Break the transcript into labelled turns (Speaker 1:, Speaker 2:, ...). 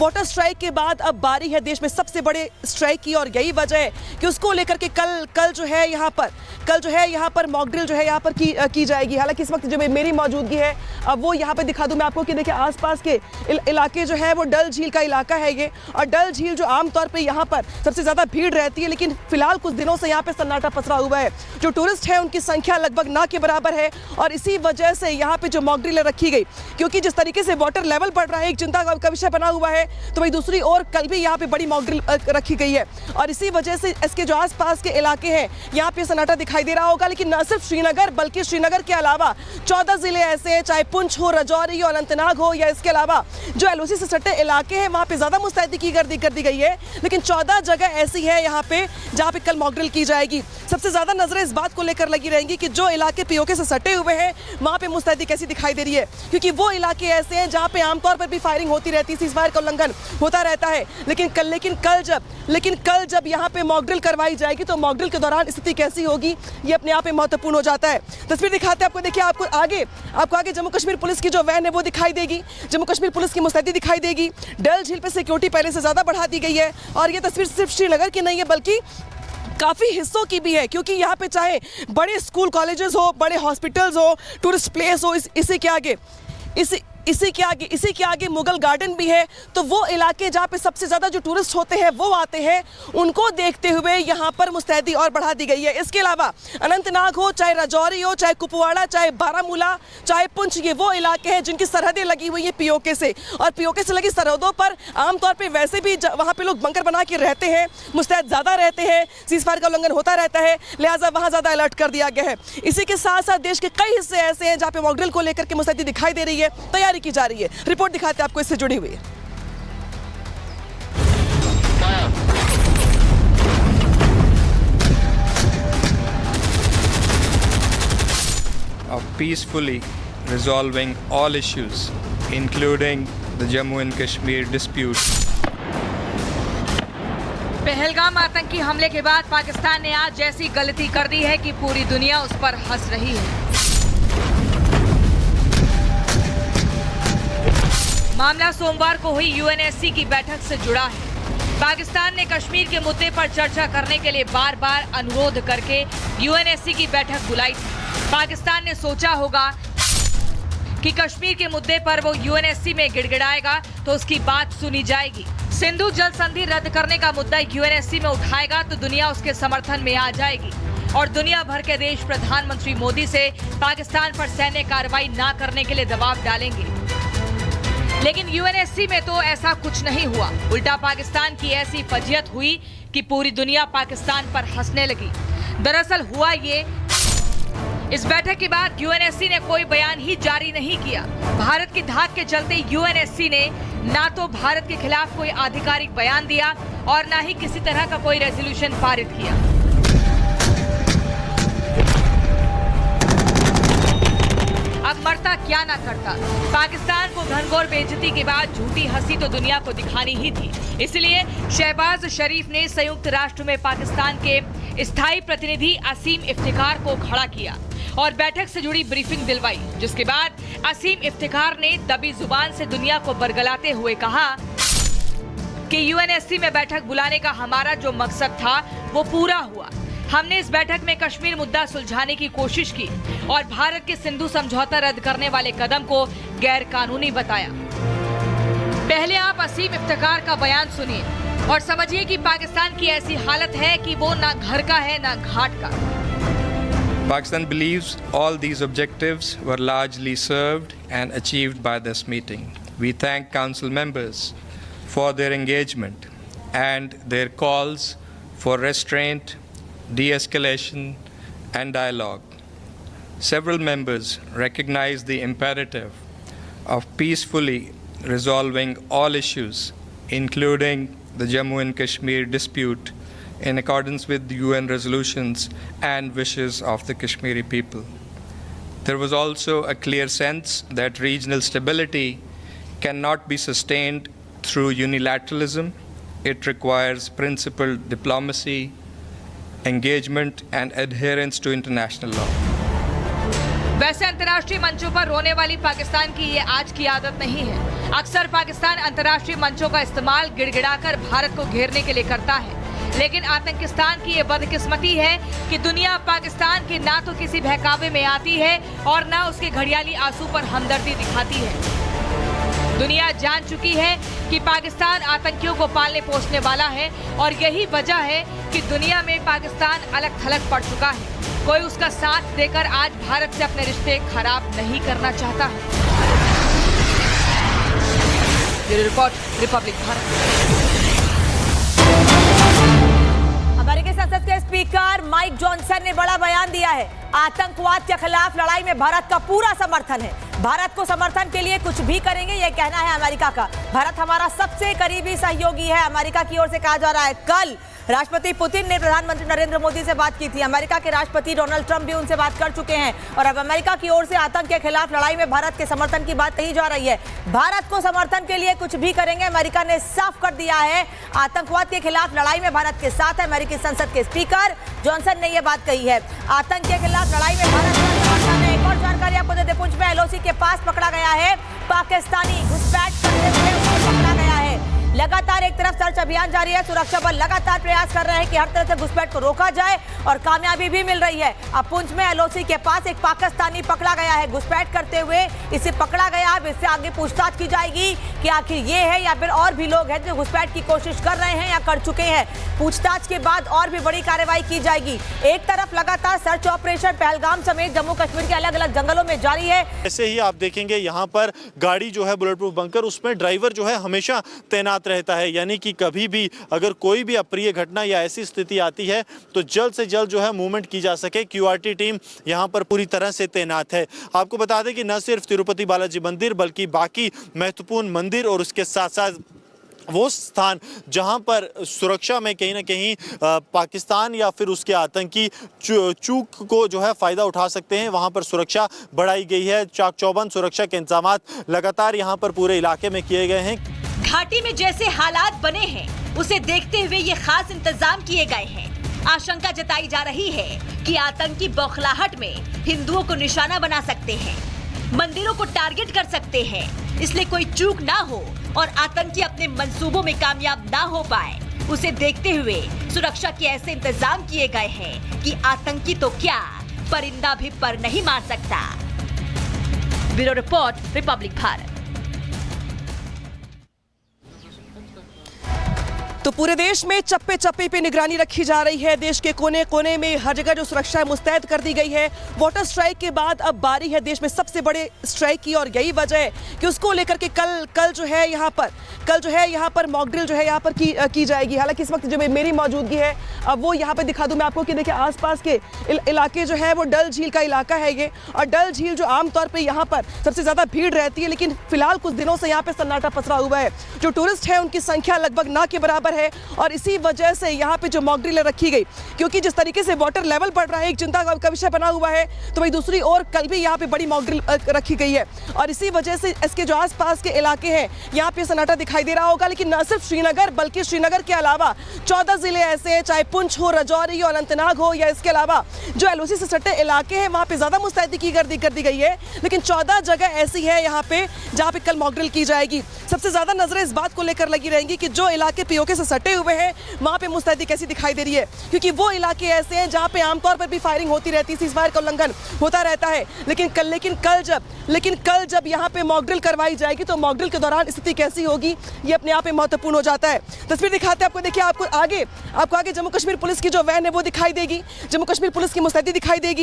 Speaker 1: Water strike के बाद अब बारी है देश में सबसे बड़े स्ट्राइक की, और यही वजह है कि उसको लेकर के कल जो है यहाँ पर मॉक ड्रिल जो है यहाँ पर की जाएगी। हालांकि इस वक्त जो मेरी मौजूदगी है अब वो यहाँ पे दिखा दूं मैं आपको कि देखिए आसपास के इलाके जो है वो डल झील का इलाका है ये, और डल झील जो आमतौर पे यहाँ पर सबसे ज़्यादा भीड़ रहती है, लेकिन फिलहाल कुछ दिनों से यहाँ पे सन्नाटा पसरा हुआ है। जो टूरिस्ट है उनकी संख्या लगभग ना के बराबर है, और इसी वजह से यहाँ पे जो मॉक ड्रिल रखी गई, क्योंकि जिस तरीके से वाटर लेवल बढ़ रहा है एक चिंता का विषय बना हुआ है, तो वही दूसरी ओर कल भी यहाँ पे बड़ी मॉक ड्रिल रखी गई है, और इसी वजह से इसके जो आसपास के इलाके हैं यहाँ पे सन्नाटा दिखाई दे रहा होगा। लेकिन न सिर्फ श्रीनगर बल्कि श्रीनगर के अलावा 14 जिले ऐसे हैं, चाहे पुंछ हो, राजौरी हो, अनंतनाग हो, या इसके अलावा जो एलओसी से सटे इलाके हैं वहाँ पे ज़्यादा मुस्तैदी कर दी गई है। लेकिन 14 जगह ऐसी है यहाँ पे जहाँ पे कल मॉक ड्रिल की जाएगी। सबसे ज़्यादा नजरें इस बात को लेकर लगी रहेंगी कि जो इलाके पीओके से सटे हुए हैं वहाँ पे मुस्तैदी कैसी दिखाई दे रही है, क्योंकि वो इलाके ऐसे हैं जहाँ पे आमतौर पर भी फायरिंग होती रहती है, सीज़फायर का उल्लंघन होता रहता है। लेकिन कल जब यहाँ पे मॉक ड्रिल करवाई जाएगी तो मॉक ड्रिल के दौरान स्थिति कैसी होगी ये अपने आप में महत्वपूर्ण हो जाता है। तस्वीर दिखाते हैं आपको, देखिए आपको आगे जम्मू कश्मीर पुलिस की जो वैन है वो दिखाई देगी, जम्मू कश्मीर पुलिस की मुस्तैदी दिखाई देगी। डल झील पे सिक्योरिटी पहले से ज़्यादा बढ़ा दी गई है, और ये तस्वीर सिर्फ श्रीनगर की नहीं है बल्कि काफ़ी हिस्सों की भी है, क्योंकि यहाँ पे चाहे बड़े स्कूल कॉलेजेस हो, बड़े हॉस्पिटल्स हो, टूरिस्ट प्लेस हो, इसी के आगे मुगल गार्डन भी है। तो वो इलाके जहाँ पे सबसे ज़्यादा जो टूरिस्ट होते हैं वो आते हैं, उनको देखते हुए यहाँ पर मुस्तैदी और बढ़ा दी गई है। इसके अलावा अनंतनाग हो, चाहे राजौरी हो, चाहे कुपवाड़ा, चाहे बारामूला, चाहे पुंछ, ये वो इलाके हैं जिनकी सरहदें लगी हुई हैं पीओके से, और पीओके से लगी सरहदों पर आमतौर पर वैसे भी वहाँ पर लोग बंकर बना के रहते हैं, मुस्तैद ज़्यादा रहते हैं, सीज़फायर का उल्लंघन होता रहता है, लिहाजा वहाँ ज़्यादा अलर्ट कर दिया गया है। इसी के साथ साथ देश के कई हिस्से ऐसे हैं जहाँ पे मॉक ड्रिल को लेकर के मुस्तैदी दिखाई दे रही है, तैयारी की जा रही है। रिपोर्ट दिखाते हैं आपको इससे जुड़ी हुई।
Speaker 2: Of peacefully resolving all issues, including the Jammu and Kashmir dispute.
Speaker 3: Pahalgam आतंकी हमले के बाद पाकिस्तान ने आज जैसी गलती कर दी है कि पूरी दुनिया उस पर हंस रही है। मामला सोमवार को हुई यूएनएससी की बैठक से जुड़ा है। पाकिस्तान ने कश्मीर के मुद्दे पर चर्चा करने के लिए बार बार अनुरोध करके यूएनएससी की बैठक बुलाई थी। पाकिस्तान ने सोचा होगा कि कश्मीर के मुद्दे पर वो यूएनएससी में गिड़गिड़ाएगा तो उसकी बात सुनी जाएगी। सिंधु जल संधि रद्द करने का मुद्दा यूएनएससी में उठाएगा तो दुनिया उसके समर्थन में आ जाएगी, और दुनिया भर के देश प्रधानमंत्री मोदी से पाकिस्तान पर सैन्य कार्रवाई न करने के लिए दबाव डालेंगे। लेकिन यूएनएससी में तो ऐसा कुछ नहीं हुआ, उल्टा पाकिस्तान की ऐसी फजीयत हुई कि पूरी दुनिया पाकिस्तान पर हंसने लगी। दरअसल हुआ ये, इस बैठक के बाद यूएनएससी ने कोई बयान ही जारी नहीं किया। भारत की धाक के चलते यूएनएससी ने ना तो भारत के खिलाफ कोई आधिकारिक बयान दिया और ना ही किसी तरह का कोई रेजोल्यूशन पारित किया। अब मरता क्या ना करता, पाकिस्तान को घनघोर बेइज्जती के बाद झूठी हंसी तो दुनिया को दिखानी ही थी। इसलिए शहबाज शरीफ ने संयुक्त राष्ट्र में पाकिस्तान के स्थायी प्रतिनिधि असीम इफ्तिखार को खड़ा किया और बैठक से जुड़ी ब्रीफिंग दिलवाई, जिसके बाद असीम इफ्तिखार ने दबी जुबान से दुनिया को बरगलाते हुए कहा कि यूएनएससी में बैठक बुलाने का हमारा जो मकसद था वो पूरा हुआ। हमने इस बैठक में कश्मीर मुद्दा सुलझाने की कोशिश की और भारत के सिंधु समझौता रद्द करने वाले कदम को गैर कानूनी बताया। पहले आप असीम इफ्तिखार का बयान सुनिए और समझिए कि पाकिस्तान की ऐसी हालत है कि वो ना घर का है ना घाट का।
Speaker 2: Pakistan believes all these objectives were largely served and achieved by this meeting. We thank Council members for their engagement and their calls for restraint, de-escalation and dialogue. Several members recognize the imperative of peacefully resolving all issues, including the Jammu and Kashmir dispute, in accordance with the UN resolutions and wishes of the Kashmiri people. There was also a clear sense that regional stability cannot be sustained through unilateralism. It requires principled diplomacy, engagement and adherence to international law.
Speaker 3: वैसे अंतर्राष्ट्रीय मंचों पर रोने वाली पाकिस्तान की ये आज की आदत नहीं है। अक्सर पाकिस्तान अंतर्राष्ट्रीय मंचों का इस्तेमाल गिड़गिड़ाकर भारत को घेरने के लिए करता है, लेकिन आतंकिस्तान की ये बदकिस्मती है कि दुनिया पाकिस्तान के ना तो किसी बहकावे में आती है और ना उसके घड़ियाली आंसू पर हमदर्दी दिखाती है। दुनिया जान चुकी है कि पाकिस्तान आतंकियों को पालने पोसने वाला है और यही वजह है कि दुनिया में पाकिस्तान अलग थलग पड़ चुका है। कोई उसका साथ देकर आज भारत से अपने रिश्ते खराब नहीं करना चाहता है। Bureau report, Republic Bharat.
Speaker 4: अमेरिकी संसद के स्पीकर माइक जॉनसन ने बड़ा बयान दिया है। आतंकवाद के खिलाफ लड़ाई में भारत का पूरा समर्थन है। भारत को समर्थन के लिए कुछ भी करेंगे, यह कहना है अमेरिका का। भारत हमारा सबसे करीबी सहयोगी है, अमेरिका की ओर से कहा जा रहा है। कल राष्ट्रपति पुतिन ने प्रधानमंत्री नरेंद्र मोदी से बात की थी। अमेरिका के राष्ट्रपति डोनाल्ड ट्रंप भी उनसे बात कर चुके हैं और अब अमेरिका की ओर से आतंक के खिलाफ लड़ाई में भारत के समर्थन की बात कही जा रही है। भारत को समर्थन के लिए कुछ भी करेंगे, अमेरिका ने साफ कर दिया है। आतंकवाद के खिलाफ लड़ाई में भारत के साथ है। अमेरिकी संसद के स्पीकर जॉनसन ने यह बात कही है। आतंक के खिलाफ लड़ाई में भारत का समर्थन है। एक और जानकारी आपको देते, पुंछ में एलओसी के पास पकड़ा गया है पाकिस्तानी घुसपैठ करते हुए उसको पकड़ा गया है। लगातार एक तरफ सर्च अभियान जारी है, सुरक्षा बल लगातार प्रयास कर रहे हैं कि हर तरह से घुसपैठ को रोका जाए और कामयाबी भी मिल रही है। अब पुंछ में एलओसी के पास एक पाकिस्तानी पकड़ा गया है घुसपैठ करते हुए। इसे पकड़ा गया, अब इससे आगे पूछताछ की जाएगी कि आखिर ये है या फिर और भी लोग हैं जो घुसपैठ की कोशिश कर रहे हैं या कर चुके हैं। पूछताछ के बाद और भी बड़ी कार्रवाई की जाएगी। एक तरफ लगातार सर्च ऑपरेशन पहलगाम समेत जम्मू कश्मीर के अलग अलग जंगलों में जारी है।
Speaker 5: ऐसे ही आप देखेंगे यहाँ पर गाड़ी जो है बुलेट प्रूफ बंकर, उसमें ड्राइवर जो है हमेशा तैनात रहता है, यानी कि कभी भी अगर कोई भी अप्रिय घटना या ऐसी स्थिति आती है तो जल्द से जल्द जो है मूवमेंट की जा सके। क्यूआरटी टीम यहाँ पर पूरी तरह से तैनात है। आपको बता दें कि न सिर्फ तिरुपति बालाजी मंदिर बल्कि बाकी महत्वपूर्ण मंदिर और उसके साथ साथ वो स्थान जहां पर सुरक्षा में कहीं ना कहीं पाकिस्तान या फिर उसके आतंकी चूक को जो है फायदा उठा सकते हैं, वहां पर सुरक्षा बढ़ाई गई है। चाक चौबंद सुरक्षा के इंतजाम लगातार यहां पर पूरे इलाके में किए गए हैं।
Speaker 6: घाटी में जैसे हालात बने हैं उसे देखते हुए ये खास इंतजाम किए गए हैं। आशंका जताई जा रही है कि आतंकी बौखलाहट में हिंदुओं को निशाना बना सकते हैं, मंदिरों को टारगेट कर सकते हैं, इसलिए कोई चूक ना हो और आतंकी अपने मंसूबों में कामयाब ना हो पाए, उसे देखते हुए सुरक्षा के ऐसे इंतजाम किए गए हैं कि आतंकी तो क्या परिंदा भी पर नहीं मार सकता। Bureau report, Republic Bharat.
Speaker 1: तो पूरे देश में चप्पे चप्पे पे निगरानी रखी जा रही है। देश के कोने कोने में हर जगह जो सुरक्षा है मुस्तैद कर दी गई है। वाटर स्ट्राइक के बाद अब बारी है देश में सबसे बड़े स्ट्राइक की और यही वजह है कि उसको लेकर के कल जो है यहाँ पर मॉक ड्रिल जो है यहाँ पर की जाएगी। हालांकि इस वक्त जो मेरी मौजूदगी है अब वो यहाँ पे दिखा दूं मैं आपको कि देखिए आसपास के इलाके जो है वो डल झील का इलाका है ये, और डल झील जो आमतौर पर यहाँ पर सबसे ज़्यादा भीड़ रहती है, लेकिन फिलहाल कुछ दिनों से यहाँ पे सन्नाटा पसरा हुआ है। जो टूरिस्ट है उनकी संख्या लगभग ना के बराबर है और इसी वजह से यहाँ पे जो मॉक ड्रिल रखी गई, क्योंकि जिस तरीके से वाटर लेवल बढ़ रहा है एक चिंता का विषय बना हुआ है, तो वही दूसरी ओर कल भी यहाँ पे बड़ी मॉक ड्रिल रखी गई है और इसी वजह से इसके जो आसपास के इलाके हैं यहाँ पे सन्नाटा दिखाई दे रहा होगा। लेकिन न सिर्फ श्रीनगर बल्कि श्रीनगर के अलावा 14 जिले ऐसे हैं, चाहे पुंछ हो, राजौरी हो, अनंतनाग हो या इसके अलावा जो एलओसी से सटे इलाके हैं वहाँ पे ज़्यादा मुस्तैदी कर दी गई है। लेकिन 14 जगह ऐसी है यहाँ पे जहाँ पे कल मॉक ड्रिल की जाएगी। सबसे ज़्यादा नजरें इस बात को लेकर लगी रहेंगी कि जो इलाके पीओके से सटे हुए हैं वहाँ पे मुस्तैदी कैसी दिखाई दे रही है, क्योंकि वो इलाके ऐसे हैं जहाँ पे आमतौर पर भी फायरिंग होती रहती है, सीज़फायर का उल्लंघन होता रहता है। लेकिन कल जब यहाँ पे मॉक ड्रिल करवाई जाएगी तो मॉक ड्रिल के दौरान स्थिति कैसी होगी ये अपने आप में महत्वपूर्ण हो जाता है। तस्वीर दिखाते हैं आपको, देखिए आपको आगे जम्मू कश्मीर पुलिस की जो वैन है वो दिखाई देगी, जम्मू कश्मीर पुलिस की मुस्तैदी दिखाई देगी